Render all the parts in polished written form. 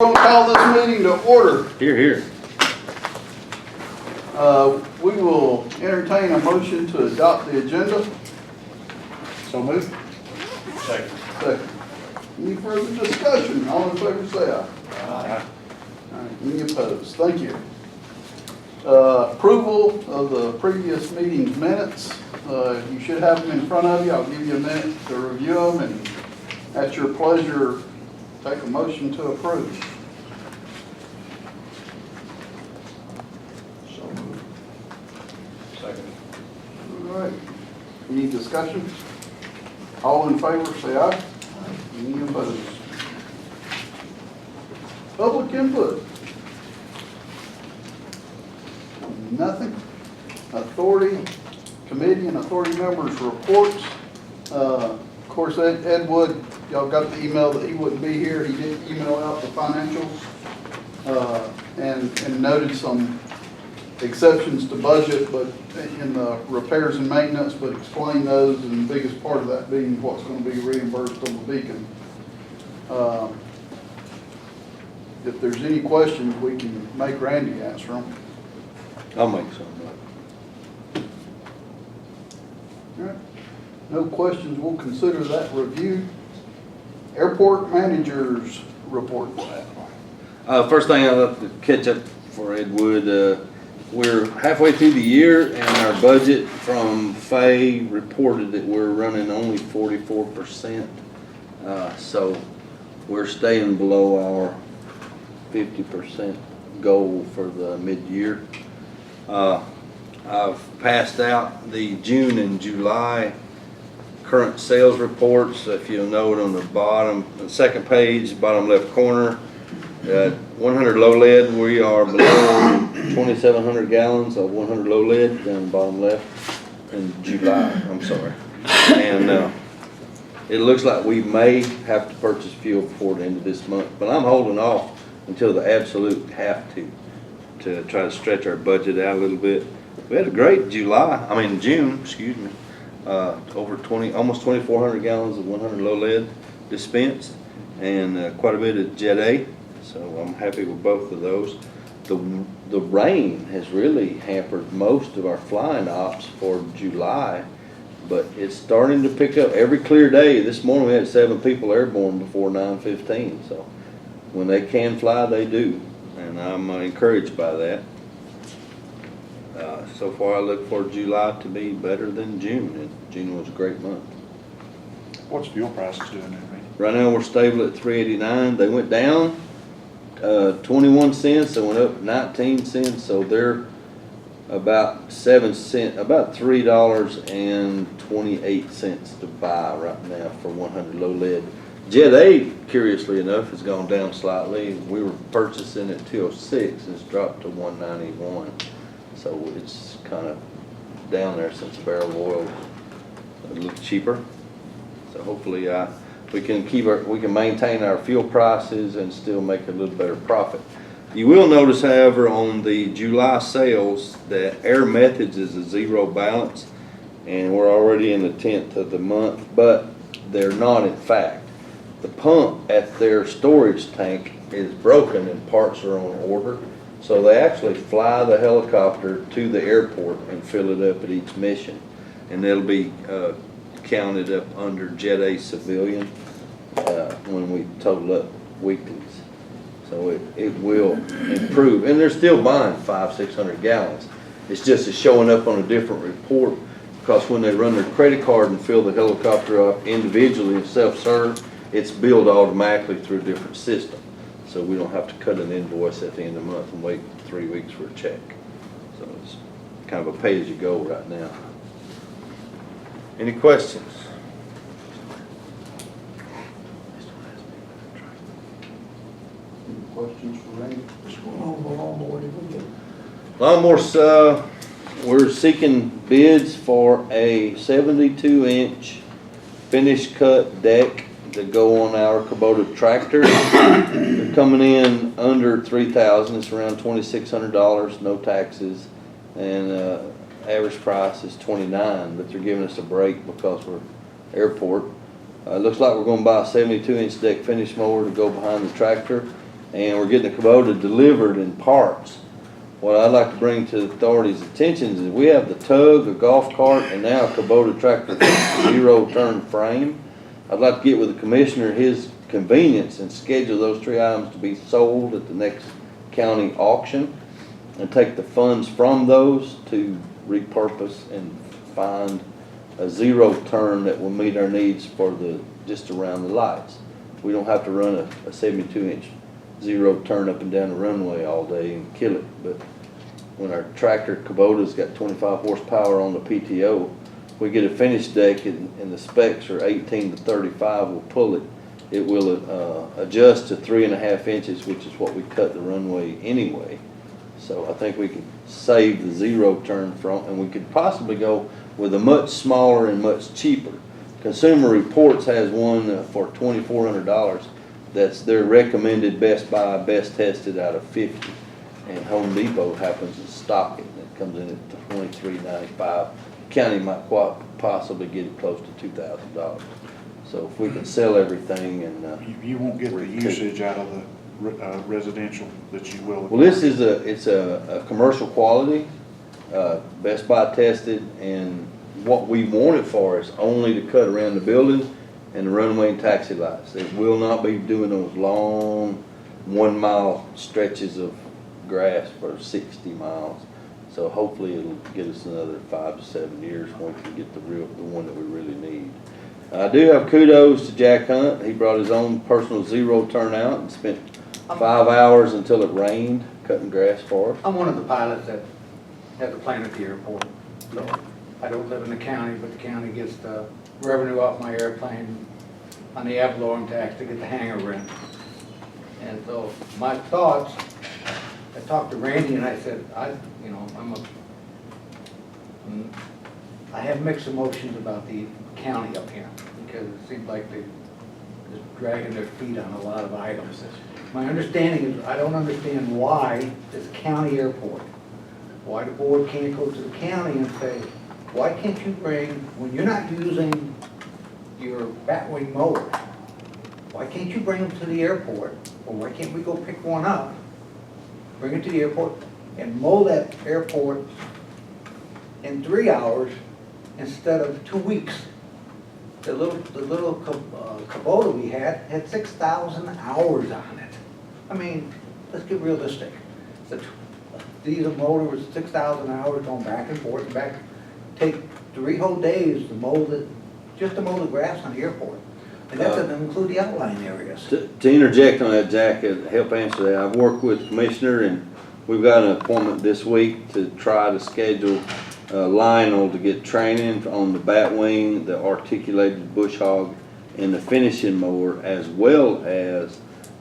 We're going to call this meeting to order. Here, here. We will entertain a motion to adopt the agenda. So moved. Second. Any further discussion? All in favor say aye. Aye. All right, any opposed? Thank you. Approval of the previous meeting's minutes. You should have them in front of you. I'll give you a minute to review them, and at your pleasure, take a motion to approve. So moved. Second. All right. Any discussion? All in favor say aye. Any opposed? Public input? Nothing. Authority, committee and authority members' reports. Of course, Ed Wood, y'all got the email that he wouldn't be here. He did email out the financials and noted some exceptions to budget, but in the repairs and maintenance, but explain those, and the biggest part of that being what's going to be reimbursed on the beacon. If there's any questions, we can make Randy answer them. I'll make some. All right. No questions, we'll consider that reviewed. Airport managers report. First thing I'd like to catch up for Ed Wood. We're halfway through the year, and our budget from Fay reported that we're running only 44%. So we're staying below our 50% goal for the mid-year. I've passed out the June and July current sales reports. If you'll note on the bottom, the second page, bottom left corner, 100 low lead, we are below 2,700 gallons of 100 low lead down the bottom left in July, I'm sorry. And it looks like we may have to purchase fuel before the end of this month, but I'm holding off until the absolute have to try to stretch our budget out a little bit. We had a great June, excuse me. Over almost 2,400 gallons of 100 low lead dispensed, and quite a bit of Jet A. So I'm happy with both of those. The rain has really hampered most of our flying ops for July, but it's starting to pick up every clear day. This morning we had 7 people airborne before 9:15. So when they can fly, they do, and I'm encouraged by that. So far, I look for July to be better than June, and June was a great month. What's fuel prices doing there, Randy? Right now, we're stable at $3.89. They went down 21 cents. They went up 19 cents. So they're about 7 cents, about $3.28 to buy right now for 100 low lead. Jet A, curiously enough, has gone down slightly. We were purchasing at 206, and it's dropped to 191. So it's kind of down there since a barrel of oil a little cheaper. So hopefully we can maintain our fuel prices and still make a little better profit. You will notice, however, on the July sales that Air Methods is a zero balance, and we're already in the 10th of the month, but they're not in fact. The pump at their storage tank is broken and parts are on order. So they actually fly the helicopter to the airport and fill it up at each mission. And it'll be counted up under Jet A civilian when we total up weeklies. So it will improve. And they're still buying 500-600 gallons. It's just showing up on a different report, because when they run their credit card and fill the helicopter up individually and self-serve, it's billed automatically through a different system. So we don't have to cut an invoice at the end of the month and wait 3 weeks for a check. So it's kind of a pay-as-you-go right now. Any questions? Any questions for Randy? What's going on with the lawnmower? Did we get Lawnmowers, we're seeking bids for a 72-inch finished cut deck to go on our Kubota tractor. They're coming in under $3,000. It's around $2,600, no taxes, and average price is $29. But they're giving us a break because we're airport. Looks like we're going to buy a 72-inch deck finish mower to go behind the tractor, and we're getting the Kubota delivered in parts. What I'd like to bring to the authority's attention is we have the tug, a golf cart, and now a Kubota tractor zero-turn frame. I'd like to get with the commissioner his convenience and schedule those 3 items to be sold at the next county auction and take the funds from those to repurpose and find a zero-turn that will meet our needs for just around the lights. We don't have to run a 72-inch zero turn up and down the runway all day and kill it. But when our tractor Kubota's got 25 horsepower on the PTO, we get a finished deck and the specs are 18 to 35 will pull it. It will adjust to 3.5 inches, which is what we cut the runway anyway. So I think we can save the zero turn from, and we could possibly go with a much smaller and much cheaper. Consumer Reports has one for $2,400. That's their recommended Best Buy, best tested out of 50. And Home Depot happens to stock it, and it comes in at $23.95. County might quite possibly get it close to $2,000. So if we can sell everything and You won't get the usage out of the residential that you will. well, this is it's a commercial quality, Best Buy tested, and what we want it for is only to cut around the building and the runway and taxi lights. It will not be doing those long 1 mile stretches of grass for 60 miles. So hopefully it'll get us another 5 to 7 years when we can get the one that we really need. I do have kudos to Jack Hunt. He brought his own personal zero turn out and spent 5 hours until it rained cutting grass for us. I'm one of the pilots that has a plane at the airport. So I don't live in the county, but the county gets the revenue off my airplane on the ad valorem tax to get the hangar rent. And so my thoughts, I talked to Randy and I said, I have mixed emotions about the county up here because it seems like they're just dragging their feet on a lot of items. My understanding is, I don't understand why this county airport, why the board can't go to the county and say, why can't you bring, when you're not using your batwing mower, why can't you bring them to the airport? Or why can't we go pick one up, bring it to the airport, and mow that airport in 3 hours instead of 2 weeks? The little Kubota we had 6,000 hours on it. I mean, let's get realistic. The diesel motor was 6,000 hours going back and forth and back. Take 3 whole days to mow just to mow the grass on the airport. And that doesn't include the outlying areas. To interject on that, Jack, and help answer that, I've worked with the commissioner and we've got an appointment this week to try to schedule Lionel to get training on the batwing, the articulated bush hog, and the finishing mower, as well as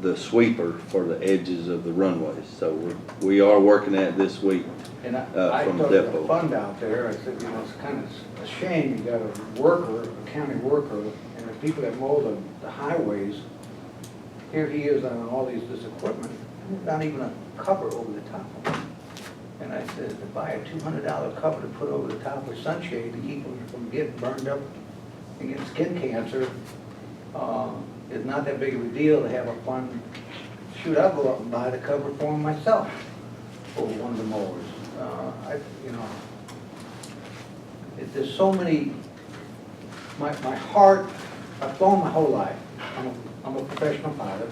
the sweeper for the edges of the runways. So we are working at it this week. And I from took depot. the fund out there, I said, it's kind of a shame, you got a worker, a county worker, and the people that mow the highways, here he is on all this equipment, not even a cover over the top of it. And I said, to buy a $200 cover to put over the top with sunshade to keep them from getting burned up and getting skin cancer, is not that big of a deal to have a fund. Shoot, I'll go up and buy the cover for him myself for one of the mowers. There's so many, my heart, I've flown my whole life. I'm a professional pilot.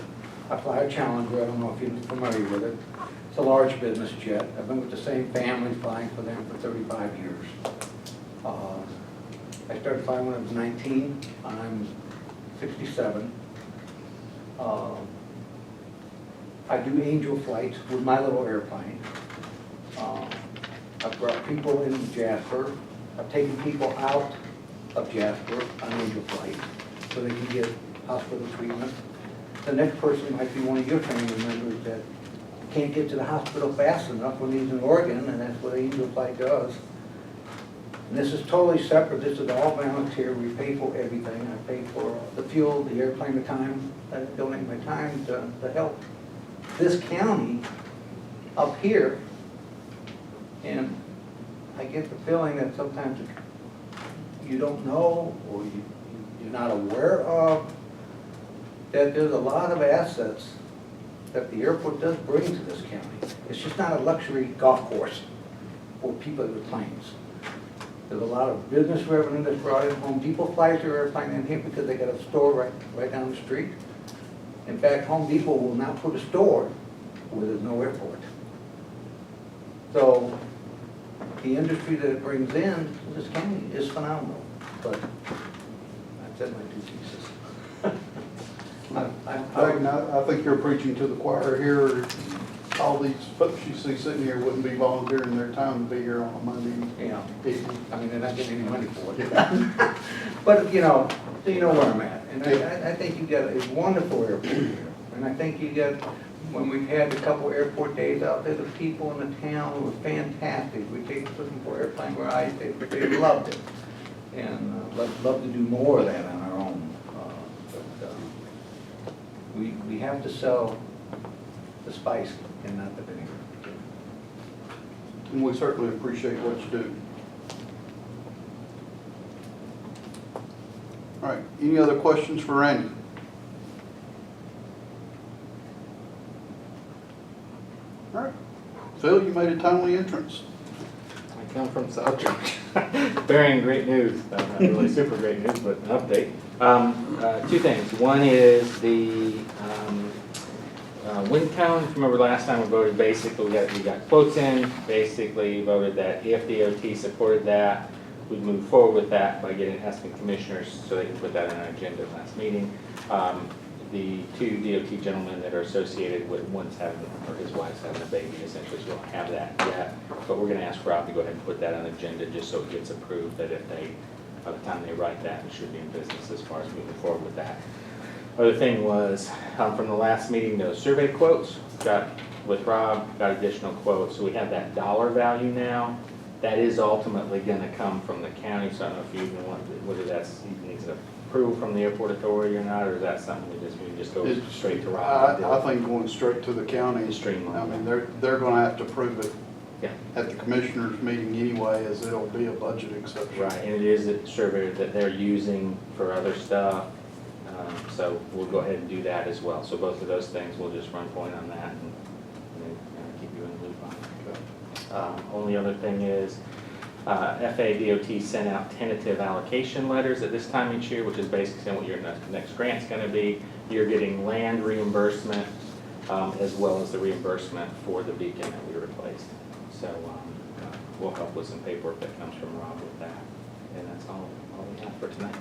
I fly a Challenger, I don't know if you're familiar with it. It's a large business jet. I've been with the same family, flying for them for 35 years. I started flying when I was 19. I'm 67. I do angel flights with my little airplane. I've brought people in Jasper. I've taken people out of Jasper on angel flight so they can get hospital treatment. The next person might be one of your family members that can't get to the hospital fast enough when he's in Oregon, and that's what angel flight does. And this is totally separate. This is all volunteer. We pay for everything. I pay for the fuel, the airplane, the time. I donate my time to help this county up here. And I get the feeling that sometimes you don't know or you're not aware of that there's a lot of assets that the airport does bring to this county. It's just not a luxury golf course for people with planes. There's a lot of business revenue that's brought in. Home Depot flies their airplane in here because they got a store right down the street. In fact, Home Depot will now put a store where there's no airport. So the industry that it brings in to this county is phenomenal. But I've said my 2 pieces. I think you're preaching to the choir here. All these folks you see sitting here wouldn't be volunteering their time to be here on a Monday Yeah. evening. I mean, they're not getting any money for it. But, you know, so you know where I'm at. And I think you got a wonderful airport here. And I think you got, when we've had a couple airport days out there, the people in the town were fantastic. We took them for airplane rides, they loved it. And love to do more of that on our own. We have to sell the spice and not the vinegar. And we certainly appreciate what you do. All right, any other questions for Randy? All right, Phil, you made a timely entrance. I come from South Georgia, bearing great news, not really super great news, but an update. 2 things. One is the wind cone. Remember last time we voted, basically we got quotes in, basically voted that if DOT supported that, we'd move forward with that by asking commissioners so they can put that on our agenda last meeting. The 2 DOT gentlemen that are associated with, one's having, or his wife's having a baby, essentially, so we don't have that yet. But we're gonna ask Rob to go ahead and put that on the agenda just so it gets approved, that if they, by the time they write that, it should be in business as far as moving forward with that. Other thing was, from the last meeting, those survey quotes, got with Rob, got additional quotes, so we have that dollar value now. That is ultimately gonna come from the county, so I don't know if you even want, whether that's, even needs approval from the airport authority or not, or is that something we just go straight to Rob? I think going straight to the county. To streamline. I mean, they're gonna have to prove it Yeah. at the commissioners meeting anyway, as it'll be a budget exception. Right, and it is a survey that they're using for other stuff, so we'll go ahead and do that as well. So both of those things, we'll just run point on that and then keep you in the loop on it. Only other thing is, FADOT sent out tentative allocation letters at this time each year, which is basically saying what your next grant's gonna be. You're getting land reimbursement, as well as the reimbursement for the beacon that we replaced. So, we'll help with some paperwork that comes from Rob with that. And that's all we have for tonight.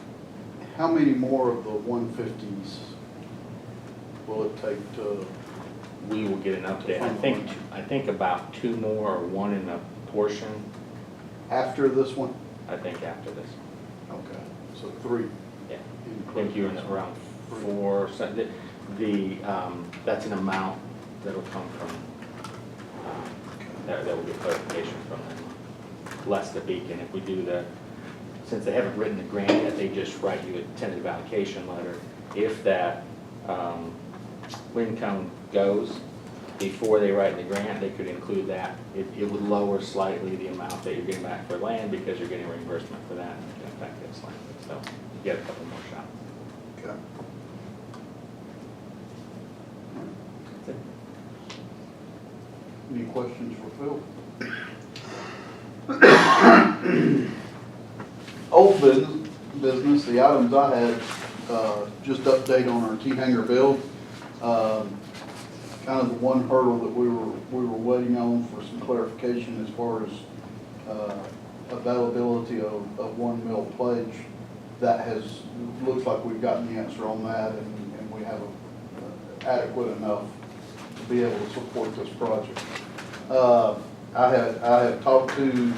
How many more of the 150s will it take to? We will get an update. I think about 2 more, or 1 in a portion, After this one? I think after this. Okay, so 3. Yeah. I think you're in around 4, so that's an amount that'll come from, that will get clarification from them, less the beacon. If we do since they haven't written the grant yet, they just write you a tentative allocation letter. If that wind cone goes, before they write the grant, they could include that. It would lower slightly the amount that you're getting back for land because you're getting reimbursement for that, and it can affect it slightly. So you get a couple more shots. Okay. That's it. Any questions for Phil? Old business, the items I had, just update on our T-hanger build. Kind of the one hurdle that we were waiting on for some clarification as far as availability of 1 mil pledge. That looks like we've gotten the answer on that, and we have adequate enough to be able to support this project. I have talked to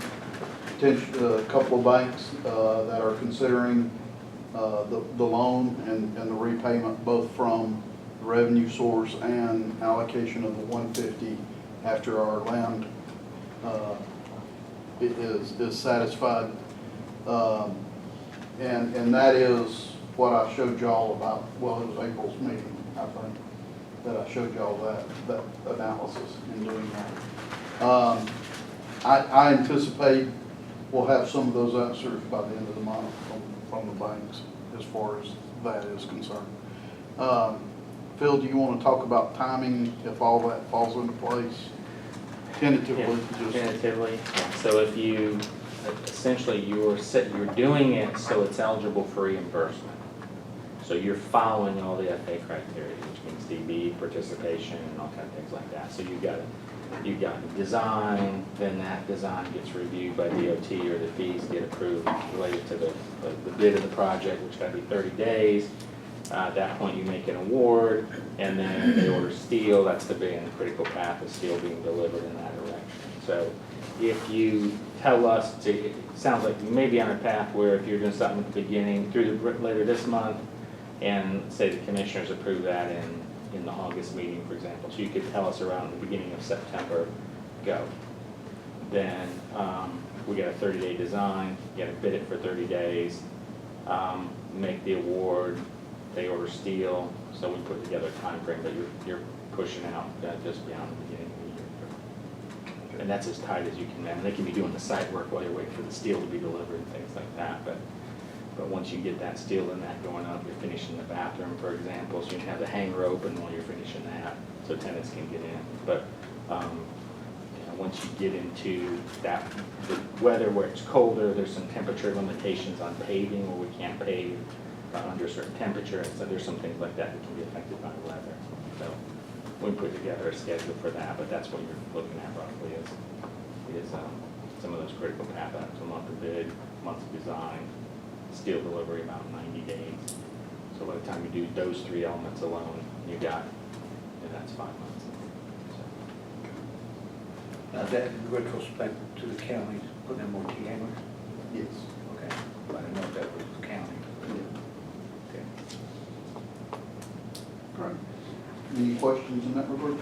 a couple of banks that are considering the loan and the repayment, both from the revenue source and allocation of the 150 after our land is satisfied. And that is what I showed y'all about, well, it was April's meeting, I think, that I showed y'all that analysis in doing that. I anticipate we'll have some of those answers by the end of the month from the banks as far as that is concerned. Phil, do you want to talk about timing, if all that falls into place? Tentatively, just, Tentatively, yeah. So if you, essentially you're doing it so it's eligible for reimbursement. So you're following all the FA criteria, which means DB, participation, and all kind of things like that. So you've got a design, then that design gets reviewed by DOT, or the fees get approved related to the bid of the project, which got to be 30 days. At that point, you make an award, and then they order steel. That's the big and critical path of steel being delivered in that direction. So if you tell us to, it sounds like you may be on a path where if you're doing something at the beginning, later this month, and say the commissioners approve that in the August meeting, for example, so you could tell us around the beginning of September, go. Then we got a 30-day design, you got to bid it for 30 days, make the award, they order steel, so we put together a time frame, but you're pushing out just beyond the beginning of the year. And that's as tight as you can, and they can be doing the site work while you're waiting for the steel to be delivered and things like that, but once you get that steel and that going up, you're finishing the bathroom, for example, so you can have the hanger open while you're finishing that, so tenants can get in. But once you get into that, the weather where it's colder, there's some temperature limitations on paving, where we can't pave under a certain temperature, so there's some things like that that can be affected by the weather. So we put together a schedule for that, but that's what you're looking at roughly is some of those critical path items, a month of bid, month of design, steel delivery about 90 days. So by the time you do those three elements alone, you got, and that's 5 months. So, Now, that in retrospect to the counties, putting in more T-hangers? yes. Okay. I didn't know if that was the county. Okay. All right. Any questions in that regard?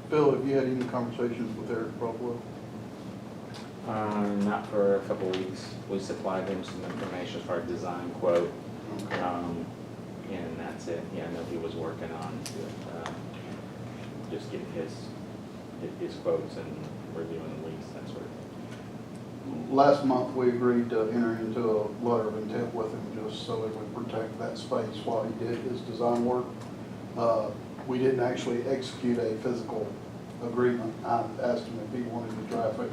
Phil, have you had any conversations with Eric Buffalo? not for a couple of weeks. We supplied him some information as far as design quote. Okay. And that's it. Yeah, I know he was working on just getting his quotes and reviewing the lease, that sort of thing. Last month, we agreed to enter into a letter of intent with him just so it would protect that space while he did his design work. We didn't actually execute a physical agreement. I asked him if he wanted to draft it.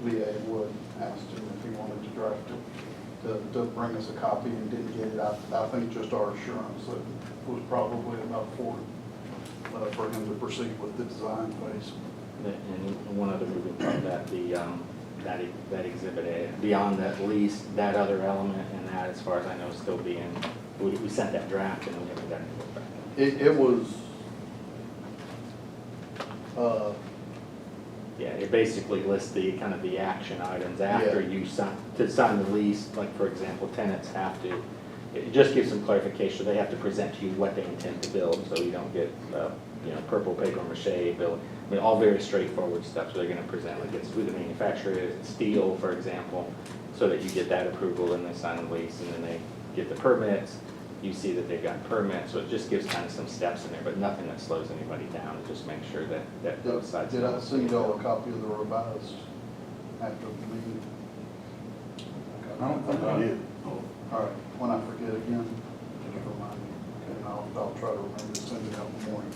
VA Wood asked him if he wanted to draft it, to bring us a copy, and didn't get it. I think just our assurance that was probably enough for him to proceed with the design phase. And one other moving part of that, that exhibit A, beyond that lease, that other element, and that, as far as I know, is still being, we sent that draft and we haven't gotten it back. It was, Yeah, it basically lists the kind of the action items after you sign, to sign the lease, like for example, tenants have to, it just gives some clarification, they have to present to you what they intend to build, so you don't get, purple paper mache build. I mean, all very straightforward stuff, so they're gonna present, like it's who the manufacturer is, steel, for example, so that you get that approval and they sign the lease, and then they get the permits, you see that they've got permits, so it just gives kind of some steps in there, but nothing that slows anybody down, it just makes sure that both sides. did I send y'all a copy of the revised after the meeting? I don't think I did. Oh, all right, when I forget again, just remind me, and I'll try to remember to send it out in the morning.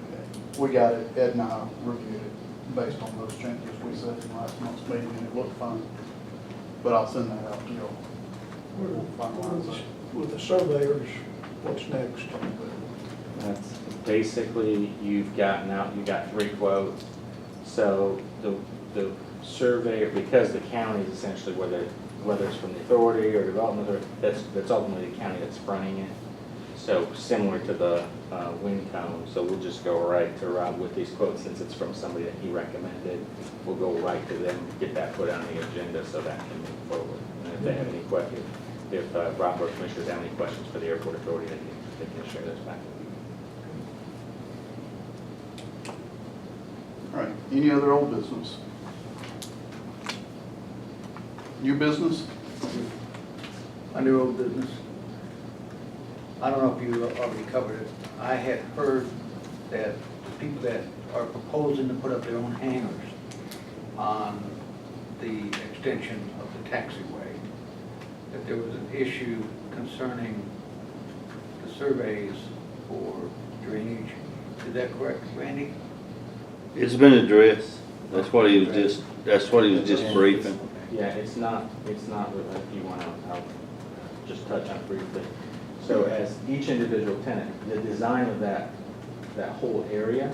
Okay. We got it, Ed and I reviewed it based on those changes we said in last month's meeting, and it looked fine. But I'll send that out to y'all. We'll finalize it. With the surveyors, what's next? That's basically, you've got 3 quotes. So the surveyor, because the county is essentially, whether it's from the authority or development authority, that's ultimately the county that's fronting it. So similar to the wind cone, so we'll just go right to Rob with these quotes, since it's from somebody that he recommended. We'll go right to them, get that put on the agenda so that can move forward. And if they have any questions, if Rob or commissioners have any questions for the airport authority, they can share those back with you. All right, any other old business? New business? Under old business, I don't know if you already covered it. I had heard that people that are proposing to put up their own hangars on the extension of the taxiway, that there was an issue concerning surveys for drainage. Is that correct, Randy? It's been addressed. That's what he was just briefing. Yeah, it's not, if you want to, I'll just touch on it briefly. So as each individual tenant, the design of that whole area,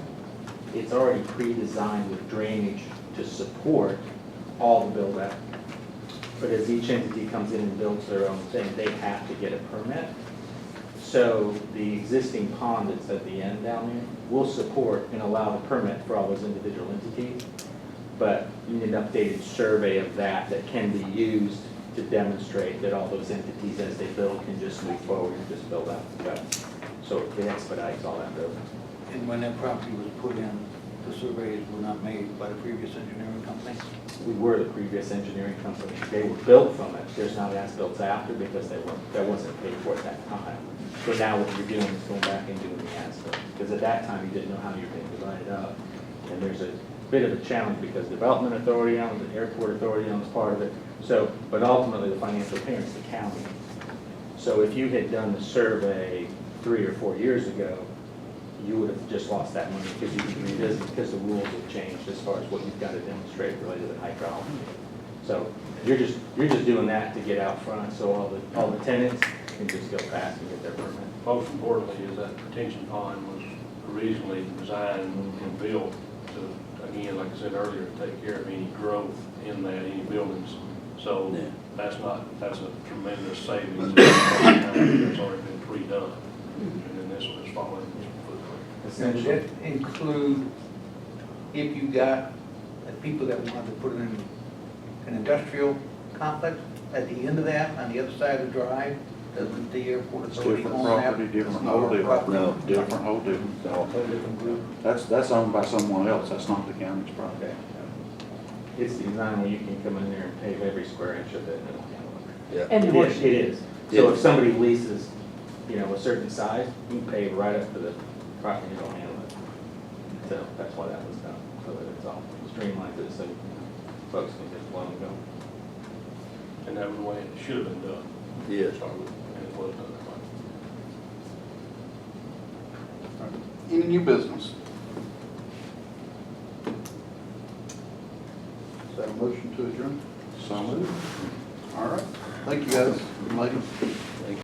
it's already pre-designed with drainage to support all the build out. But as each entity comes in and builds their own thing, they have to get a permit. So the existing pond that's at the end down there will support and allow the permit for all those individual entities. But you need an updated survey of that can be used to demonstrate that all those entities, as they build, can just move forward and just build out the guts. So it expedites all that building. And when that property was put in, the surveys were not made by the previous engineering company? We were the previous engineering company. They were built from it. There's not as-built after because that wasn't paid for at that time. So now what you're doing is going back and doing the as-built. Because at that time, you didn't know how you were going to divide it up. And there's a bit of a challenge because Development Authority owns it, Airport Authority owns part of it. So, but ultimately, the financial parent's the county. So if you had done the survey 3 or 4 years ago, you would have just lost that money because you could revisit, because the rules have changed as far as what you've got to demonstrate related to hydraulic. So you're just doing that to get out front, so all the tenants can just go fast and get their permit. Most importantly is that retention pond was originally designed and built to, again, like I said earlier, take care of any growth in that, any buildings. So Yeah. that's a tremendous savings. It's already been pre-done. And then this one is following this footprint. Does that include if you got people that wanted to put in an industrial complex at the end of that, on the other side of the drive? Doesn't the airport It's authority different own that? property, different It's whole not deal. property. No. Different, whole different. Whole different group. That's owned by someone else, that's not the county's property. Okay. It's designed where you can come in there and pave every square inch of it. Yeah. And it is. So Yeah. if somebody leases, a certain size, you can pave right up to the property and don't handle it. So that's why that was done, so that it's all streamlined, it so folks can just let them go. And that was the way it should have been done. Yeah. To start with, and it was done that way. Any new business? Is that a motion to adjourn? So moved. All right. Thank you, guys and ladies.